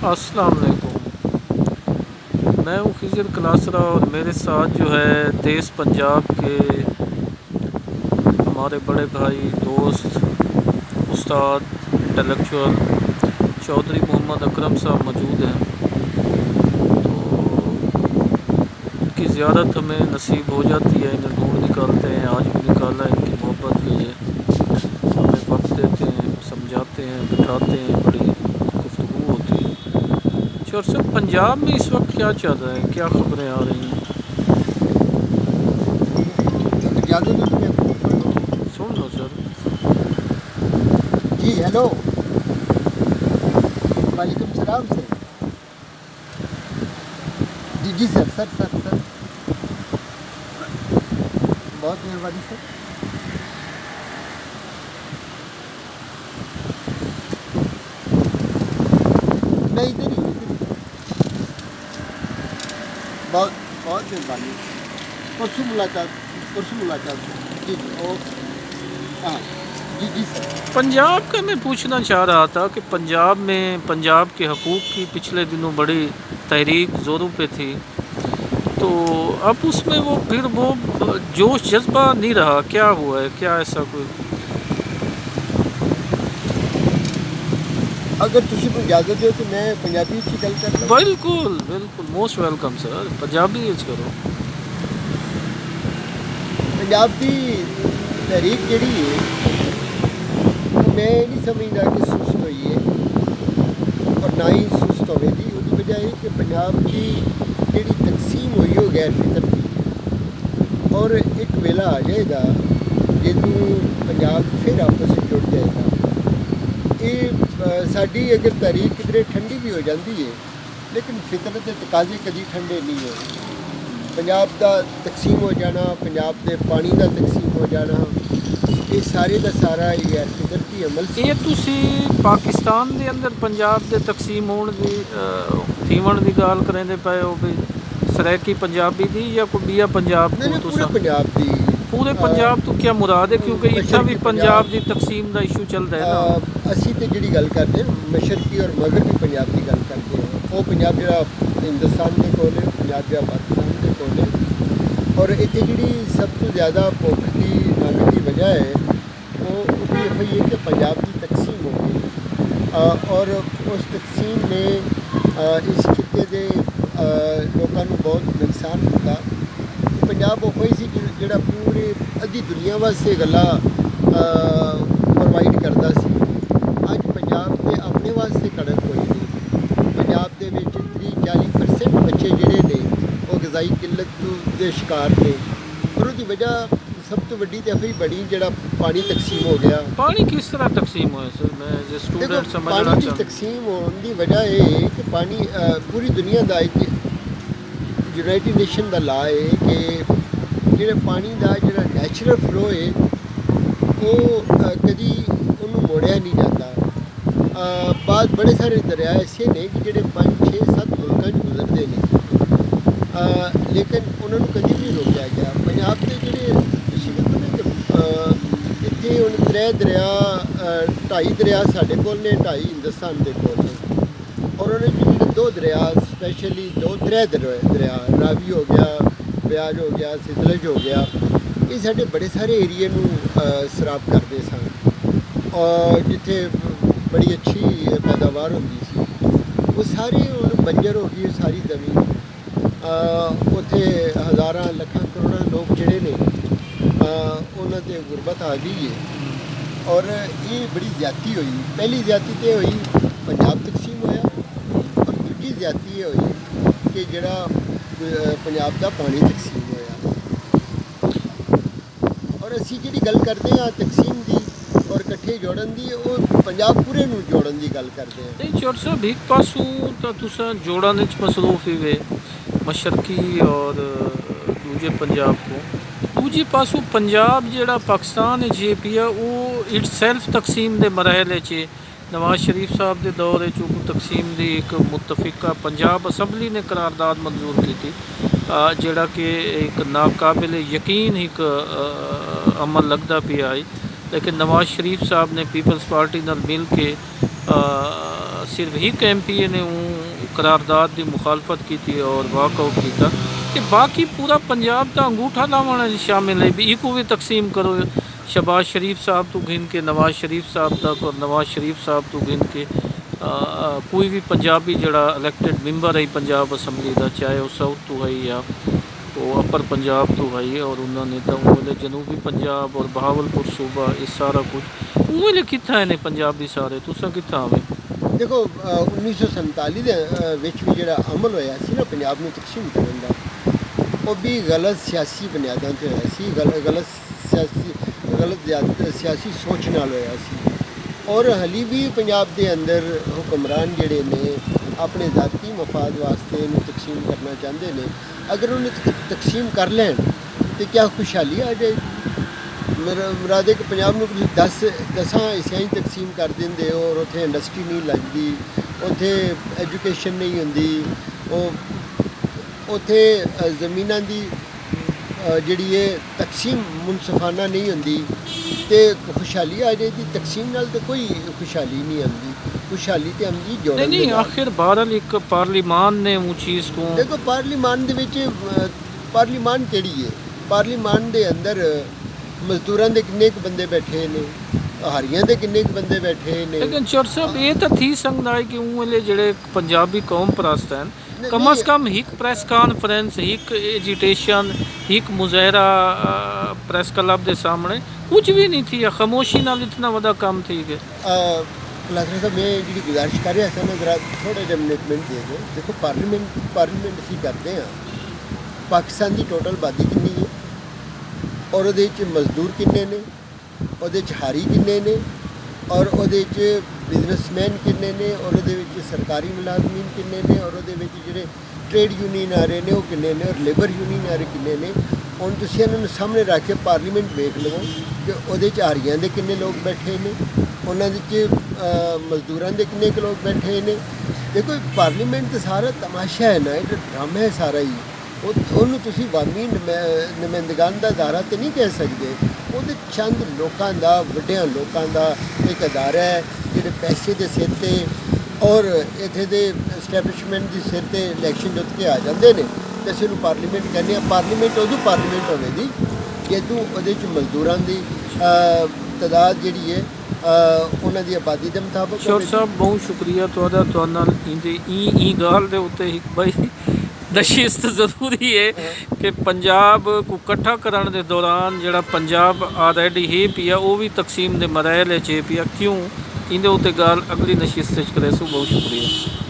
अस्सलाम वालेकुम। मैं हूँ खिज़र क्लासरा और मेरे साथ जो है देश पंजाब के हमारे बड़े भाई दोस्त उस्ताद इंटेलेक्चुअल चौधरी मोहम्मद अकरम साहब मौजूद हैं। तो उनकी ज़ियारत हमें नसीब हो जाती है, इन्हें ढूंढ निकालते हैं। आज भी निकाला है, इनकी मोहब्बत के लिए हमें वक्त देते हैं, समझाते हैं, बिठाते हैं, बड़ी गुफ्तगू होती है। और सर पंजाब में इस वक्त क्या चल रहा है, क्या खबरें आ रही हैं? सुन लो सर। जी हेलो, वालेकुम सलाम सर। जी सर सर सर सर बहुत मेहरबानी सर। मैं इधर ही बहुत बहुत मेहरबानी। परसों मुलाकात जी जी ओके। हाँ जी जी सर। पंजाब का मैं पूछना चाह रहा था कि पंजाब में पंजाब के हकूक़ की पिछले दिनों बड़ी तहरीक ज़ोरों पे थी, तो अब उसमें वो फिर वो जोश जज्बा नहीं रहा। क्या हुआ है, क्या ऐसा कोई? अगर तुसी को इजाज़त दो तो मैं पंजाबी च गल कर लूँ। बिल्कुल बिल्कुल, मोस्ट वेलकम सर। पंजाबी करो। पंजाब की तहरीक जिहड़ी है मैं नहीं समझदा कि सुस्त होई है और ना ही सुस्त होवेगी। उसकी वजह है कि पंजाब की जिहड़ी तकसीम हुई वो गैर फितरती है और एक वेला आ जाएगा जदों पंजाब फिर आपस में जुड़ जाएगा। ये साडी अगर तारीख किधरे ठंडी भी हो जाती है लेकिन फितरत के तकाजे कभी ठंडे नहीं होए। पंजाब का तकसीम हो जाना, पंजाब के पानी का तकसीम हो जाना, ये सारे का सारा गैर फितरती अमल से। ये तुसी पाकिस्तान के अंदर पंजाब के तकसीम होने की थीवण की गाल करेंदे पे हो भी सराइकी पंजाबी दी या कोई बिया पंजाब नहीं को? पूरे पंजाब की पूरे पंजाब तो क्या मुराद है, क्योंकि इतना भी पंजाब की तकसीम का इशू चलता है ना। असी तो जी गल करते हैं मशरकी और मगरबी पंजाब की गल करते हैं। वो पंजाब जो हिंदुस्तान के कोल है, पंजाब जो पाकिस्तान के कोल है, और इतने जी सब तो ज़्यादा भुख की नंग की वजह है वो ये है कि पंजाब की तकसीम हो गई और उस तकसीम में इस खिते के लोगों को बहुत नुकसान होता। पंजाब वो ही सी जिहड़ा पूरे अद्धी दुनिया वास्ते गल्ला प्रोवाइड करता सी। अज पंजाब के अपने वास्ते कड़क कोई नहीं। पंजाब के 30-40% बच्चे जिहड़े ने वो गज़ाई किल्लत के शिकार ने और उसकी वजह सब तो वड्डी तो अभी बड़ी जिहड़ा पानी तकसीम हो गया। पानी किस तरह तकसीम हुआ सर? मैं एज स्टूडेंट समझना पानी की तकसीम होने की वजह है कि पानी पूरी दुनिया का एक यूनाइटेड नेशन का ला है कि जिहड़ा पानी का जिहड़ा नैचुरल फ्लो है वो कभी उन्होंने मोड़िया नहीं जाता। बाद बड़े सारे दरिया ऐसे ने कि जिहड़े 5-6-7 मुल्कों गुजरते हैं लेकिन उन्होंने कभी नहीं रोकया गया। पंजाब के जिहड़े इतने हुण 3 दरिया 2.5 दरिया साढ़े कोल ने, 2.5 हिंदुस्तान के कोल ने और उन्होंने जो 2 दरिया स्पैशली 2-3 दरिया रावी हो गया, ब्याज हो गया, सतलुज हो गया, ये साढ़े बड़े सारे एरिए में सराब करते सन और जिथे बड़ी अच्छी पैदावार होती सी वो सारी बंजर हो गई सारी ज़मीन। उत्थे हज़ारां लखां करोड़ां लोग जिहड़े ने उन्होंने गुरबत आ गई है और ये बड़ी ज़्यादती हुई। पहली ज़्यादती तो हुई पंजाब तकसीम होया और दूजी ज़्यादती ये हुई कि जिहड़ा पंजाब का पानी तकसीम होया। और असी जिहड़ी गल करते हैं तकसीम की और इकट्ठे जोड़न की, वो पंजाब पूरे नूं जोड़न की गल करते हैं। नहीं चौधरी साहब, एक पासों तो तुसां जोड़न विच मसरूफ ही वे मशरकी और दूजे पंजाब को, दूजे पासों पंजाब जिहड़ा पाकिस्तान जे पिया वो इट सैल्फ तकसीम के मरहले च नवाज शरीफ साहब के दौर तकसीम की एक मुतफिका पंजाब असैंबली ने करारदाद मंजूर की थी, जिहड़ा कि एक नाकाबिल यकीन एक अमल लगता पिया है। लेकिन नवाज शरीफ साहब ने पीपल्स पार्टी नाल मिल के सिर्फ एक MP ने करारदाद की मुखालफत की और वाकआउट किया कि बाकी पूरा पंजाब तो अंगूठा लाने शामिल है भी इको भी तकसीम करो। शहबाज शरीफ साहब तो गिन के नवाज शरीफ साहब तक और नवाज शरीफ साहब तो गिन के कोई भी पंजाबी जड़ा इलैक्टेड मैंबर है पंजाब असैम्बली का, चाहे वह साउथ तो है या वो अपर पंजाब तो है, और उन्होंने तो वो जनूबी पंजाब और बहावलपुर सूबा ये सारा कुछ वो कितना है पंजाबी सारे तुसा कितना आवे। देखो 1947 ਦੇ ਵਿੱਚ ਵੀ ਜਿਹੜਾ ਅਮਲ ਹੋਇਆ ਸੀ ਨਾ ਪੰਜਾਬ ਨੂੰ ਤਕਸੀਮ ਕਰਨ ਦਾ, ਉਹ ਵੀ ਗਲਤ ਸਿਆਸੀ ਬੁਨਿਆਦਾਂ 'ਤੇ ਹੋਇਆ ਸੀ, ਗਲਤ ਸਿਆਸੀ ਸੋਚ ਨਾਲ ਹੋਇਆ ਸੀ। ਔਰ ਹਾਲੀ ਵੀ ਪੰਜਾਬ ਦੇ ਅੰਦਰ ਹੁਕਮਰਾਨ ਜਿਹੜੇ ਨੇ ਆਪਣੇ ਜ਼ਾਤੀ ਮਫਾਦ ਵਾਸਤੇ ਇਹਨੂੰ ਤਕਸੀਮ ਕਰਨਾ ਚਾਹੁੰਦੇ ਨੇ। ਅਗਰ ਉਹਨੂੰ ਤਕਸੀਮ ਕਰ ਲੈਣ ਤਾਂ ਕਿਆ ਖੁਸ਼ਹਾਲੀ ਆ ਜਾਏਗੀ। ਮੇਰਾ ਮੁਰਾਦ ਹੈ ਕਿ ਪੰਜਾਬ ਨੂੰ ਤੁਸੀਂ 10 ਹਿੱਸਿਆਂ 'ਚ ਤਕਸੀਮ ਕਰ ਦਿੰਦੇ ਹੋ ਔਰ ਉੱਥੇ ਇੰਡਸਟਰੀ ਨਹੀਂ ਲੱਗਦੀ, ਉੱਥੇ ਐਜੂਕੇਸ਼ਨ ਨਹੀਂ ਹੁੰਦੀ, ਉਹ ਉੱਥੇ ਜ਼ਮੀਨਾਂ ਦੀ ਜਿਹੜੀ ਇਹ ਤਕਸੀਮ ਮੁਨਸਫਾਨਾ ਨਹੀਂ ਹੁੰਦੀ ਤੇ ਖੁਸ਼ਹਾਲੀ ਆ ਜਾਏਗੀ। ਤਕਸੀਮ ਨਾਲ ਤਾਂ ਕੋਈ ਖੁਸ਼ਹਾਲੀ ਨਹੀਂ ਆਉਂਦੀ, ਖੁਸ਼ਹਾਲੀ ਤੇ ਆਉਂਦੀ ਜੋੜਨ ਨਹੀਂ ਆਖਿਰ ਬਹਰਹਾਲ ਇੱਕ ਪਾਰਲੀਮਾਨ ਨੇ ਉਹ ਚੀਜ਼ को ਦੇਖੋ ਪਾਰਲੀਮਾਨ ਦੇ ਵਿੱਚ ਪਾਰਲੀਮਾਨ ਕਿਹੜੀ ਹੈ, ਪਾਰਲੀਮਾਨ ਦੇ ਅੰਦਰ ਮਜ਼ਦੂਰਾਂ ਦੇ ਕਿੰਨੇ ਕੁ ਬੰਦੇ ਬੈਠੇ ਨੇ, ਹਾਰੀਆਂ ਦੇ ਕਿੰਨੇ ਕੁ ਬੰਦੇ ਬੈਠੇ ਨੇ। लेकिन चौर साहब ये तो थी सकता है कि उन्हें जेड़े पंजाबी कौम परस्त हैं कम अज़ कम एक प्रैस कानफ्रेंस, एक एजिटेशन, एक मुजाहरा प्रैस क्लब के सामने कुछ भी नहीं थी, खामोशी नाल इतना बड़ा काम थी कि ਕਲਾਸਰ ਸਾਹਿਬ ਮੈਂ ਜਿਹੜੀ ਗੁਜ਼ਾਰਿਸ਼ ਕਰ ਰਿਹਾ ਸੀ ਨਾ ਜ਼ਰਾ ਥੋੜ੍ਹਾ ਜਿਹਾ ਮਿੰਟ ਦੇ ਦਿਓ। ਦੇਖੋ ਪਾਰਲੀਮੈਂਟ ਅਸੀਂ ਕਰਦੇ ਹਾਂ, ਪਾਕਿਸਤਾਨ ਦੀ ਟੋਟਲ ਆਬਾਦੀ ਕਿੰਨੀ ਹੈ ਔਰ ਉਹਦੇ 'ਚ ਮਜ਼ਦੂਰ ਕਿੰਨੇ ਨੇ, ਉਹਦੇ 'ਚ ਹਾਰੀ ਕਿੰਨੇ ਨੇ ਔਰ ਉਹਦੇ 'ਚ ਬਿਜ਼ਨਸਮੈਨ ਕਿੰਨੇ ਨੇ ਔਰ ਉਹਦੇ ਵਿੱਚ ਸਰਕਾਰੀ ਮੁਲਾਜ਼ਮੀਨ ਕਿੰਨੇ ਨੇ ਔਰ ਉਹਦੇ ਵਿੱਚ ਜਿਹੜੇ ਟ੍ਰੇਡ ਯੂਨੀਅਨ ਆ ਰਹੇ ਨੇ ਉਹ ਕਿੰਨੇ ਨੇ ਔਰ ਲੇਬਰ ਯੂਨੀਅਨ ਆ ਰਹੇ ਕਿੰਨੇ ਨੇ। ਹੁਣ ਤੁਸੀਂ ਇਹਨਾਂ ਨੂੰ ਸਾਹਮਣੇ ਰੱਖ ਕੇ ਪਾਰਲੀਮੈਂਟ ਵੇਖ ਲਵੋ ਕਿ ਉਹਦੇ 'ਚ ਹਾਰੀਆਂ ਦੇ ਕਿੰਨੇ ਲੋਕ ਬੈਠੇ ਨੇ, ਉਹਨਾਂ ਦੇ 'ਚ ਮਜ਼ਦੂਰਾਂ ਦੇ ਕਿੰਨੇ ਕੁ ਲੋਕ ਬੈਠੇ ਨੇ। ਦੇਖੋ ਪਾਰਲੀਮੈਂਟ ਤਾਂ ਸਾਰਾ ਤਮਾਸ਼ਾ ਹੈ ਨਾ, ਇਹ ਡਰਾਮਾ ਹੈ ਸਾਰਾ ਹੀ। ਉਹਨੂੰ ਤੁਸੀਂ ਵਾਮੀ ਨੁਮਾਇੰਦਗਾਨ ਦਾ ਅਦਾਰਾ ਤਾਂ ਨਹੀਂ ਕਹਿ ਸਕਦੇ, ਉਹਦੇ ਚੰਦ ਲੋਕਾਂ ਦਾ, ਵੱਡਿਆਂ ਲੋਕਾਂ ਦਾ ਇੱਕ ਅਦਾਰਾ ਹੈ ਜਿਹੜੇ ਪੈਸੇ ਦੇ ਸਿਰ 'ਤੇ ਔਰ ਇੱਥੇ ਦੇ ਐਸਟੈਬਲਿਸ਼ਮੈਂਟ ਦੇ ਸਿਰ 'ਤੇ ਇਲੈਕਸ਼ਨ ਜਿੱਤ ਕੇ ਆ ਜਾਂਦੇ ਨੇ ਅਤੇ ਅਸੀਂ ਉਹਨੂੰ ਪਾਰਲੀਮੈਂਟ ਕਹਿੰਦੇ ਹਾਂ। ਪਾਰਲੀਮੈਂਟ ਉਦੋਂ ਪਾਰਲੀਮੈਂਟ ਹੋਵੇਗੀ ਜਦੋਂ ਉਹਦੇ 'ਚ ਮਜ਼ਦੂਰਾਂ ਦੀ ਤਾਦਾਦ ਜਿਹੜੀ ਹੈ ਉਹਨਾਂ ਦੀ ਆਬਾਦੀ ਦੇ ਮੁਤਾਬਕ। चौर साहब बहुत शुक्रिया तुहाडा, तुहाडे नाल ई गल दे उत्ते एक भाई नशिस्त ज़रूरी है कि पंजाब को इकट्ठा करने के दौरान जड़ा पंजाब ऑलरेडी है पिया वो भी तकसीम के मराहल च पिया क्यों, इहदे उत्ते गल अगली नशिस्त च करेसू। बहुत शुक्रिया।